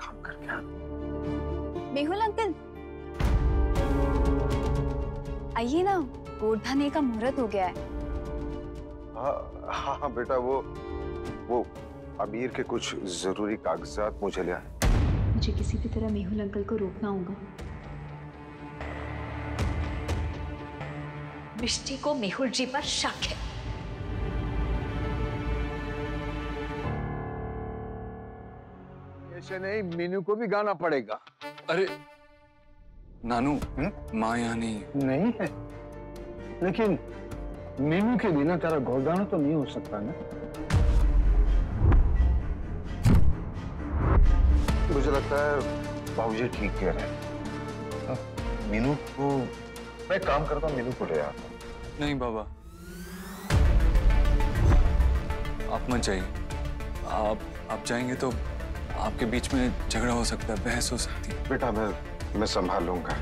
काम करके आना। मेहुल अंकल आइए ना, गोरधाने का मुहूर्त हो गया है। हाँ हाँ बेटा, वो अमीर के कुछ जरूरी कागजात मुझे ले आए। मुझे किसी भी तरह मेहुल अंकल को रोकना होगा। मिष्टी को मेहुल जी पर शक है। ऐसे नहीं, मीनू को भी गाना पड़ेगा। अरे नानू, माँ यहाँ नहीं है, लेकिन मीनू के बिना तेरा गोरदाना तो नहीं हो सकता ना। मुझे लगता है बाबूजी ठीक कह रहे हैं। मीनू को मैं काम करता हूँ, मीनू को ले आता हूँ। नहीं बाबा, आप मत जाइए। आप जाएंगे तो आपके बीच में झगड़ा हो सकता है, बहस हो सकती है। बेटा मैं संभाल लूंगा।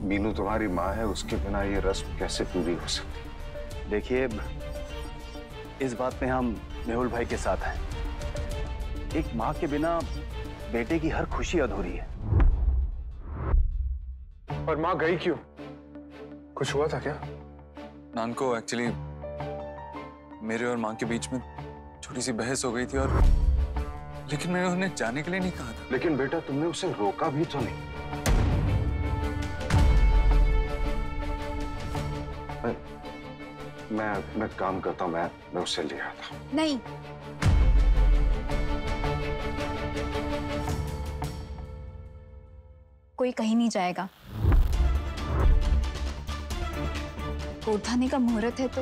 मीनू तुम्हारी माँ है, उसके बिना ये रस्म कैसे पूरी हो सकती? देखिए, इस बात में हम मेहुल भाई के साथ हैं। एक माँ के बिना बेटे की हर खुशी अधूरी है। और माँ गई क्यों? कुछ हुआ था क्या? नान को एक्चुअली मेरे और माँ के बीच में छोटी सी बहस हो गई थी, और लेकिन मैंने उन्हें जाने के लिए नहीं कहा था। लेकिन बेटा तुमने उसे रोका भी तो नहीं। मैं काम करता हूँ, मैं उसे ले आता हूँ। नहीं, कोई कहीं नहीं जाएगा। गोरधाने का मुहूर्त है तो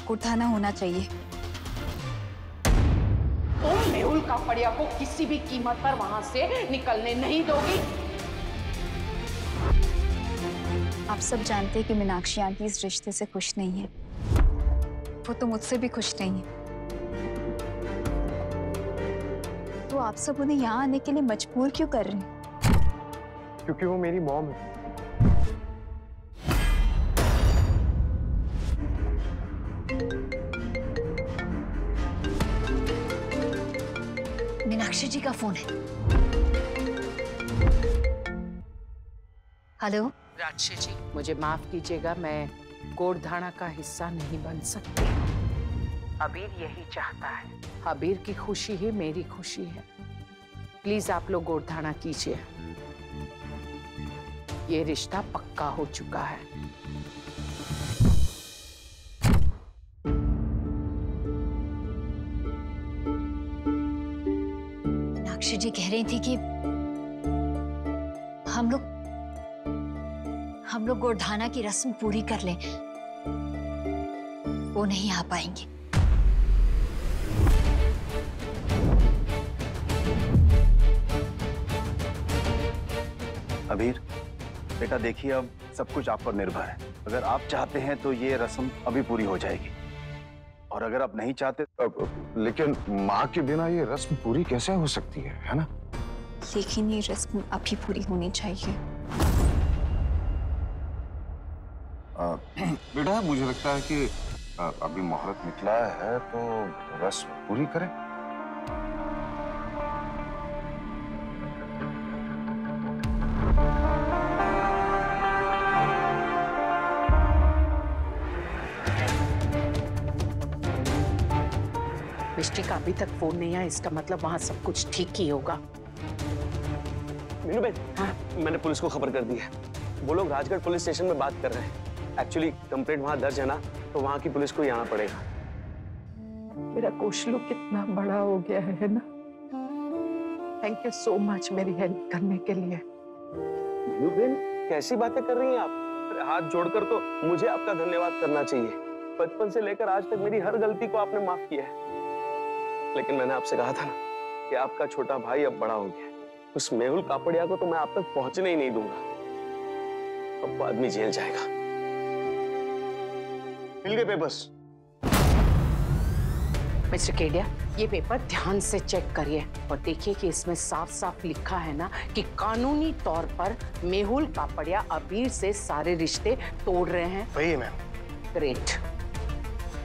गोरधाना होना चाहिए। तुम मेहुल कापड़िया को किसी भी कीमत पर वहां से निकलने नहीं दोगी। आप सब जानते हैं कि मीनाक्षी आंटी इस रिश्ते से खुश नहीं है। वो तो मुझसे भी खुश नहीं है। तो आप सब उन्हें यहाँ आने के लिए मजबूर क्यों कर रहे हैं? क्योंकि वो मेरी मॉम है। मीनाक्षी जी का फोन है। हेलो राजश्री जी, मुझे माफ कीजिएगा, मैं गोरधाना का हिस्सा नहीं बन सकती। अबीर यही चाहता है। अबीर की खुशी ही मेरी खुशी है। प्लीज आप लोग गोरधाना कीजिए। ये रिश्ता पक्का हो चुका है। मीनाक्षी जी कह रही थी कि हम लोग गोरधाना की रस्म पूरी कर लें। वो नहीं आ पाएंगे। अबीर बेटा, देखिए अब सब कुछ आप पर निर्भर है। अगर आप चाहते हैं तो ये रस्म अभी पूरी हो जाएगी, और अगर आप नहीं चाहते लेकिन माँ के बिना ये रस्म पूरी कैसे हो सकती है ना? लेकिन ये रस्म अभी पूरी होनी चाहिए। बेटा मुझे लगता है कि अभी मुहूर्त निकला है तो रस्म पूरी करें। मिष्टी का अभी तक फोन नहीं आया, इसका मतलब वहां सब कुछ ठीक ही होगा। मीनू बहन, हाँ? मैंने पुलिस को खबर कर दी है। वो लोग राजगढ़ पुलिस स्टेशन में बात कर रहे हैं। एक्चुअली कंप्लेंट वहां दर्ज है ना, तो वहां की पुलिस को ही आना पड़ेगा। मेरा कोशलू कितना बड़ा हो गया है ना। थैंक यू सो मच मेरी हेल्प करने के लिए। मीनू बहन, कैसी बातें कर रही हैं आप? हाथ जोड़कर तो मुझे आपका धन्यवाद करना चाहिए। बचपन से लेकर आज तक मेरी हर गलती को आपने माफ किया है। लेकिन मैंने आपसे कहा था ना कि आपका छोटा भाई अब बड़ा हो गया है। उस मेहुल कापड़िया को तो मैं आप तक पहुंचने ही नहीं दूंगा। अब वो आदमी जेल जाएगा। मिल गए पेपर्स? मिस्टर केडिया, ये पेपर ध्यान से चेक करिए और देखिए कि इसमें साफ साफ लिखा है ना कि कानूनी तौर पर मेहुल कापड़िया अबीर से सारे रिश्ते तोड़ रहे हैं। वही है मैम। ग्रेट।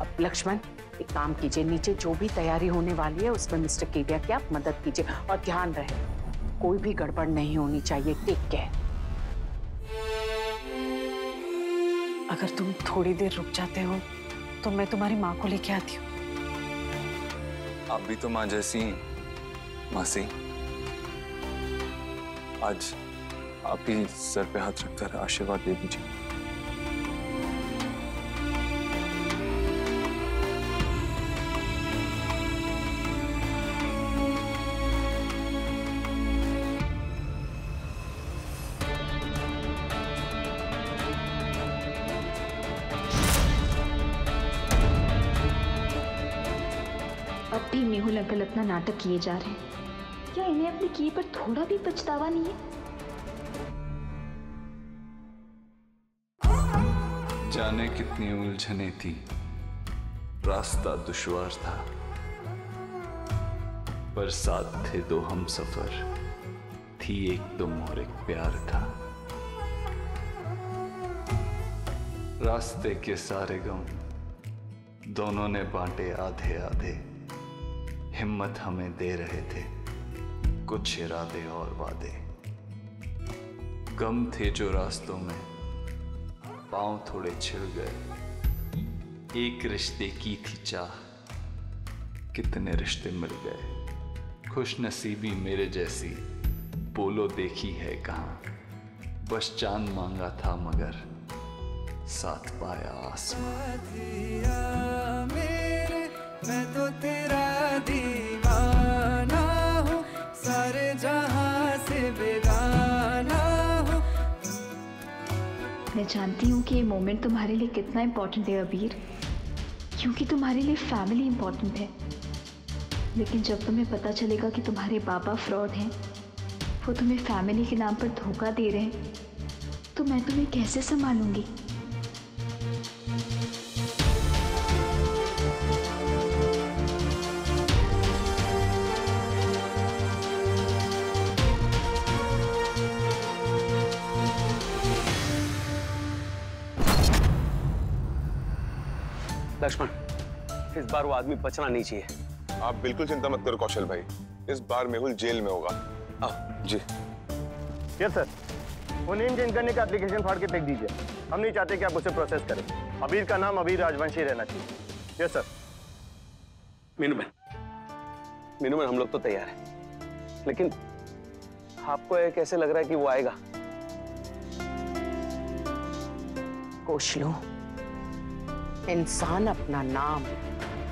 अब लक्ष्मण, एक काम कीजिए, नीचे जो भी तैयारी होने वाली है उसमें मिस्टर केडिया की आप मदद कीजिए और ध्यान रहे कोई भी गड़बड़ नहीं होनी चाहिए। Take care. अगर तुम थोड़ी देर रुक जाते हो तो मैं तुम्हारी माँ को लेके आती हूँ। आप भी तो माँ जैसी हैं, मासी। आज आप ही सर पे हाथ रखकर आशीर्वाद दे दीजिए। अब भी मेहुल अंकल अपना नाटक किए जा रहे हैं। क्या इन्हें अपने किए पर थोड़ा भी पछतावा नहीं है? जाने कितनी उलझने थी, रास्ता दुश्वार था, पर साथ थे दो हम सफर, थी एक तुम और एक प्यार था। रास्ते के सारे गम दोनों ने बांटे आधे आधे, हिम्मत हमें दे रहे थे कुछ इरादे और वादे। गम थे जो रास्तों में पांव थोड़े छिल गए, एक रिश्ते की थी चाह, कितने रिश्ते मिल गए। खुश नसीबी मेरे जैसी बोलो देखी है कहाँ, बस चांद मांगा था मगर साथ पाया आसमां। मेरे मैं तो तेरा दीवाना हूँ, सारे जहां से बेगाना हूँ। मैं जानती हूँ कि ये मोमेंट तुम्हारे लिए कितना इम्पोर्टेंट है अबीर, क्योंकि तुम्हारे लिए फैमिली इम्पोर्टेंट है। लेकिन जब तुम्हें पता चलेगा कि तुम्हारे पापा फ्रॉड हैं, वो तुम्हें फैमिली के नाम पर धोखा दे रहे हैं, तो मैं तुम्हें कैसे संभालूंगी? लक्ष्मण, इस बार वो आदमी बचना नहीं चाहिए। आप बिल्कुल चिंता मत करो कौशल भाई, इस बार मेहुल जेल में होगा। जी यस सर। वो नेम चेंज करने का एप्लीकेशन फाड़ के फेंक दीजिए। हम नहीं चाहते कि आप उसे प्रोसेस करें। अबीर का नाम अबीर राजवंशी रहना चाहिए। Yes sir. मीनू बहन हम लोग तो तैयार हैं, लेकिन आपको ये कैसे लग रहा है कि वो आएगा? कोशलू, इंसान अपना नाम,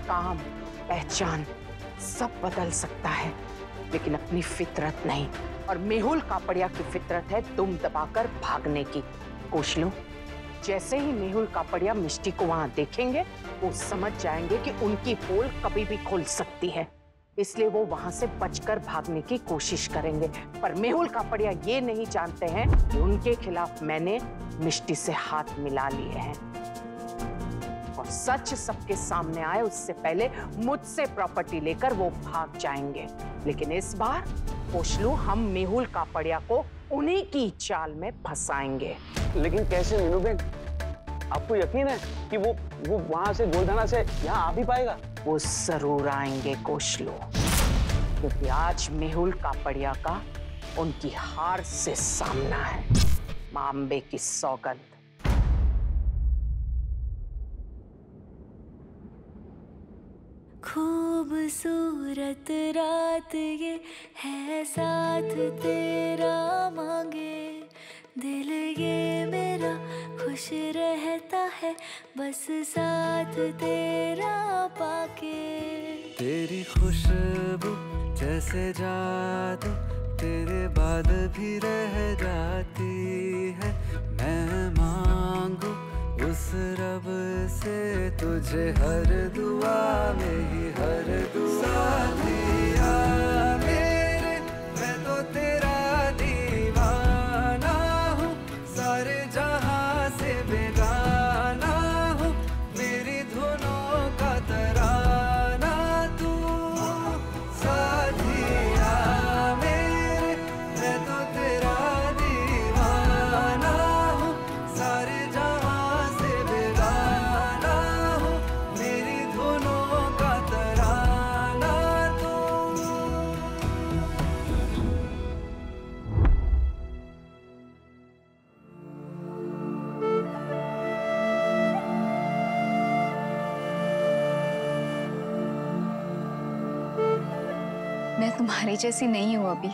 काम, पहचान सब बदल सकता है, लेकिन अपनी फितरत नहीं। और मेहुल कापड़िया की फितरत है दुम दबाकर भागने की। कोशलू, जैसे ही मेहुल कापड़िया मिष्टी को वहां देखेंगे, वो समझ जाएंगे कि उनकी पोल कभी भी खुल सकती है, इसलिए वो वहां से बचकर भागने की कोशिश करेंगे। पर मेहुल कापड़िया ये नहीं जानते हैं कि उनके खिलाफ मैंने मिष्टी से हाथ मिला लिए हैं, और सच सबके सामने आए उससे पहले मुझसे प्रॉपर्टी लेकर वो भाग जाएंगे। लेकिन इस बार कोशलू, हम मेहुल कापड़िया को उन्हीं की चाल में फंसाएंगे। लेकिन कैसे मीनू बहन? आपको यकीन है कि वो वहां से गोलधाना से यहाँ आ भी पाएगा? वो जरूर आएंगे कोशलू, क्योंकि आज मेहुल कापड़िया का उनकी हार से सामना है। मां अंबे की सौगंध। खूबसूरत रात ये है, साथ तेरा मांगे दिल ये मेरा, खुश रहता है बस साथ तेरा पाके। तेरी खुशबू जैसे जादू, तेरे बाद भी रह जाती है। मैं मांगू उस रब से तुझे हर दुआ में ही, हर दुआ दिया मेरे, मैं तो तेरा दीवाना हूँ, सारे जहां से बेगाना हूँ। मेरी धुनों का तराना तू, साथिया मेरे, मैं तो तेरा दीवाना हूँ, सारे जहां से बेगाना हूँ। मेरी धुनों तुम्हारे जैसी नहीं हूं अभी।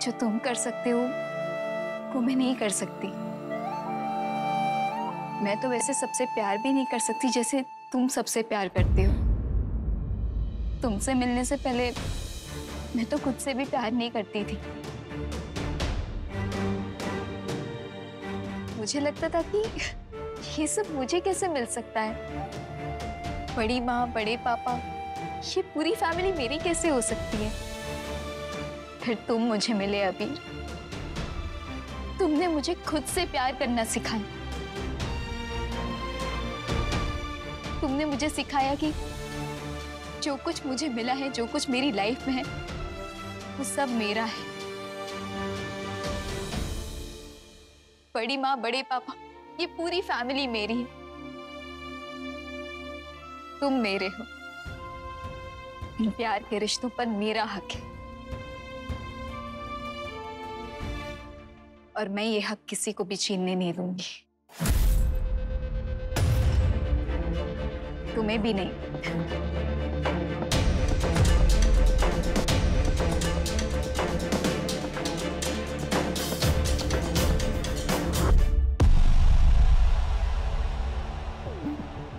जो तुम कर सकते हो वो मैं नहीं कर सकती। मैं तो वैसे सबसे प्यार भी नहीं कर सकती जैसे तुम सबसे प्यार करते हो। तुमसे मिलने से पहले मैं तो खुद से भी प्यार नहीं करती थी। मुझे लगता था कि ये सब मुझे कैसे मिल सकता है। बड़ी माँ, बड़े पापा, ये पूरी फैमिली मेरी कैसे हो सकती है। फिर तुम मुझे मिले अबीर। तुमने मुझे खुद से प्यार करना सिखाया। तुमने मुझे सिखाया कि जो कुछ मुझे मिला है, जो कुछ मेरी लाइफ में है, वो सब मेरा है। बड़ी माँ, बड़े पापा, ये पूरी फैमिली मेरी है। तुम मेरे हो। इन प्यार के रिश्तों पर मेरा हक है और मैं ये हक किसी को भी छीनने नहीं दूंगी। तुम्हें भी नहीं।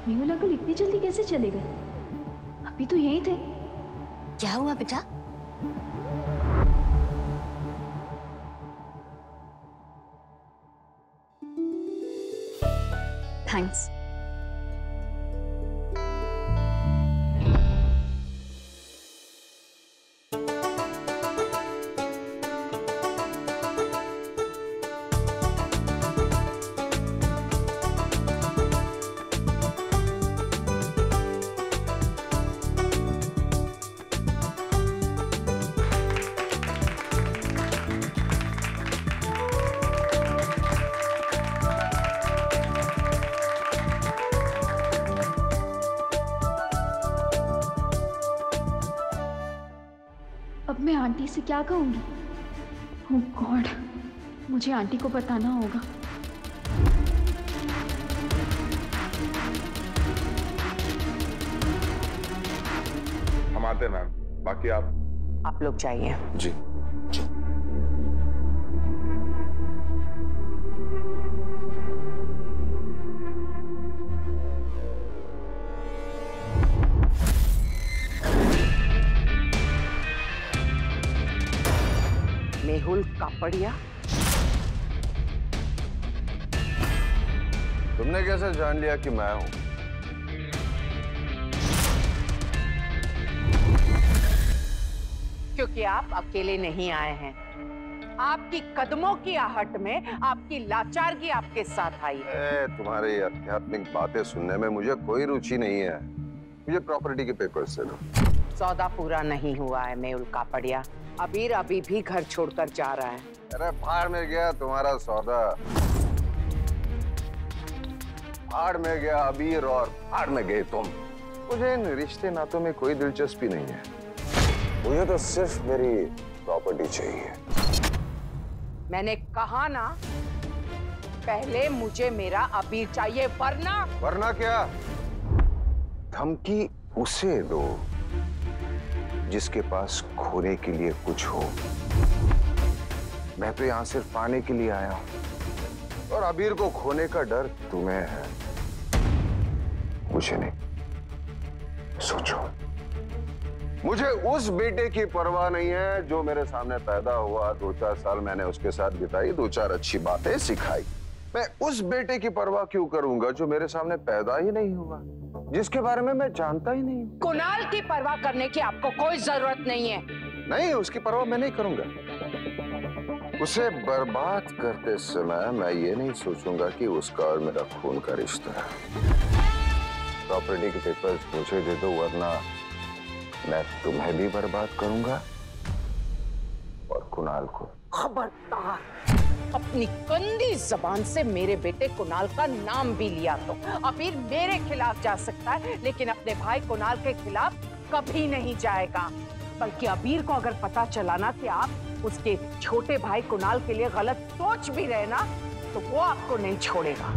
मेहुल अंकल इतनी जल्दी कैसे चले गए? अभी तो यहीं थे। क्या हुआ बेटा? थैंक्स। अब मैं आंटी से क्या कहूंगी? ओह गॉड, मुझे आंटी को बताना होगा। हम आते हैं मैम, बाकी आप लोग जाइए। जी। मेहुल कापड़िया, तुमने कैसे जान लिया कि मैं हूं? क्योंकि आप अकेले नहीं आए हैं। आपकी कदमों की आहट में आपकी लाचारगी आपके साथ आई है। तुम्हारी आध्यात्मिक बातें सुनने में मुझे कोई रुचि नहीं है। मुझे प्रॉपर्टी के पेपर्स दे दो। सौदा पूरा नहीं हुआ है मेहुल कापड़िया। अबीर अभी भी घर छोड़कर जा रहा है। अरे भाड़ में गया तुम्हारा सौदा। भाड़ में गया अबीर और भाड़ में गए तुम। मुझे इन रिश्ते नातों में कोई दिलचस्पी नहीं है। मुझे तो सिर्फ मेरी प्रॉपर्टी चाहिए। मैंने कहा ना, पहले मुझे मेरा अबीर चाहिए, वरना क्या? धमकी उसे दो जिसके पास खोने के लिए कुछ हो। मैं तो यहां सिर्फ पाने के लिए आया हूं और अबीर को खोने का डर तुम्हें है, मुझे नहीं। सोचो, मुझे उस बेटे की परवाह नहीं है जो मेरे सामने पैदा हुआ। 2-4 साल मैंने उसके साथ बिताई, 2-4 अच्छी बातें सिखाई। मैं उस बेटे की परवाह क्यों करूंगा जो मेरे सामने पैदा ही नहीं हुआ, जिसके बारे में मैं जानता ही नहीं। कुणाल की परवाह करने की आपको कोई जरूरत नहीं है। नहीं, उसकी परवाह मैं नहीं करूंगा। उसे बर्बाद करते समय मैं ये नहीं सोचूंगा कि उसका और मेरा खून का रिश्ता है। प्रॉपर्टी के पेपर्स मुझे दे दो, वरना मैं तुम्हें भी बर्बाद करूंगा और कुणाल को। खबरदार, अपनी गंदी जबान से मेरे बेटे कुणाल का नाम भी लिया तो अबीर मेरे खिलाफ जा सकता है, लेकिन अपने भाई कुणाल के खिलाफ कभी नहीं जाएगा। बल्कि अबीर को अगर पता चला ना कि आप उसके छोटे भाई कुणाल के लिए गलत सोच भी रहे ना, तो वो आपको नहीं छोड़ेगा।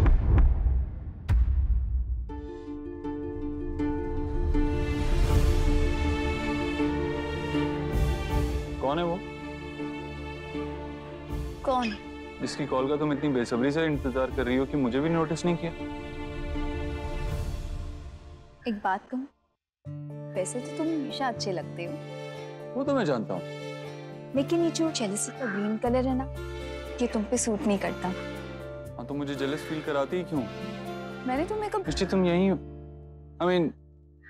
कौन है वो? कौन? जिसकी कॉल का तुम इतनी बेसब्री से इंतजार कर रही हो कि मुझे भी नोटिस नहीं किया। एक बात कहूं, वैसे तो तुम हमेशा अच्छे लगते हो। वो तो मैं जानता हूँ, लेकिन ये जो जेलसी का ग्रीन कलर है ना, ये तुम पे सूट नहीं करता। हाँ तो मुझे जेलस फील कराती ही क्यों? मैंने तुम्हें कब... मिष्टी तुम यही हो,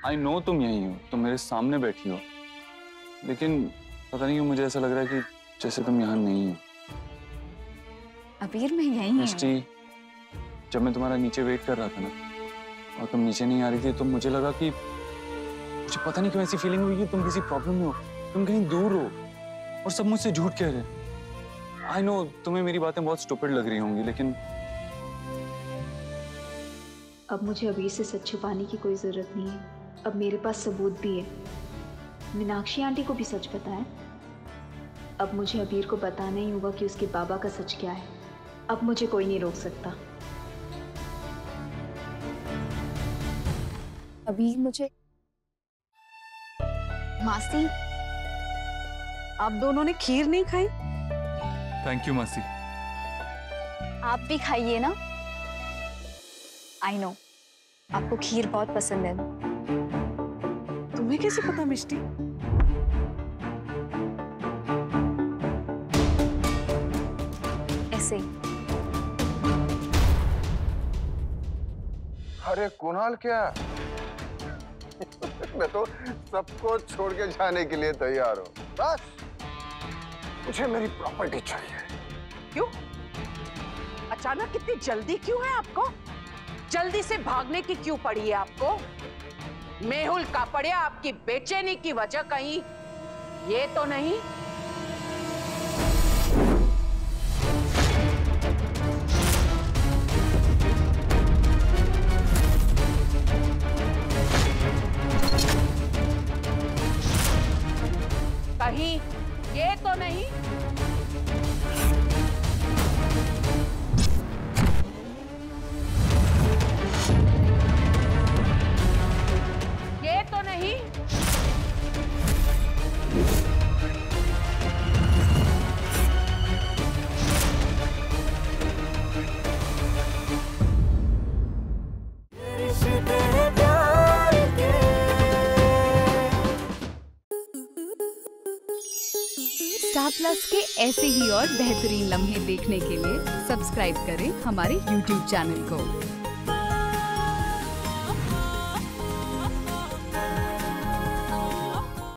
आई नो तुम यही हो, तुम मेरे सामने बैठी हो, लेकिन पता नहीं क्यों मुझे ऐसा लग रहा है कि जैसे तुम यहाँ नहीं हो। अबीर मैं यही हूँ। मिष्टी, जब मैं तुम्हारा नीचे वेट कर रहा था ना और तुम नीचे नहीं आ रही थी, तो मुझे लगा कि मुझे पता नहीं क्यों ऐसी फीलिंग हुई कि तुम किसी प्रॉब्लम में हो, तुम कहीं दूर हो और सब मुझसे झूठ कह रहे हैं। आई नो तुम्हें मेरी बातें बहुत स्टूपिड लग रही होंगी, लेकिन अब मुझे अबीर से सच छुपाने की कोई जरूरत नहीं है। अब मेरे पास सबूत भी है। मीनाक्षी आंटी को भी सच पता है। अब मुझे अबीर को बताना ही होगा कि उसके बाबा का सच क्या है। अब मुझे कोई नहीं रोक सकता। अबीर मुझे... मासी, आप दोनों ने खीर नहीं खाई? थैंक यू मासी। आप भी खाइए ना। आई नो आपको खीर बहुत पसंद है। तुम्हें कैसे पता मिष्टी? ऐसे ही। अरे कुणाल, क्या मैं तो सबको छोड़ के जाने के लिए तैयार हूँ। बस मुझे मेरी प्रॉपर्टी चाहिए। क्यों? अचानक इतनी जल्दी क्यों है आपको? जल्दी से भागने की क्यों पड़ी है आपको? मेहुल कापड़िया आपकी बेचैनी की वजह कहीं ये तो नहीं? कहीं ये तो नहीं? ये तो नहीं? स्टार प्लस के ऐसे ही और बेहतरीन लम्हे देखने के लिए सब्सक्राइब करें हमारे YouTube चैनल को।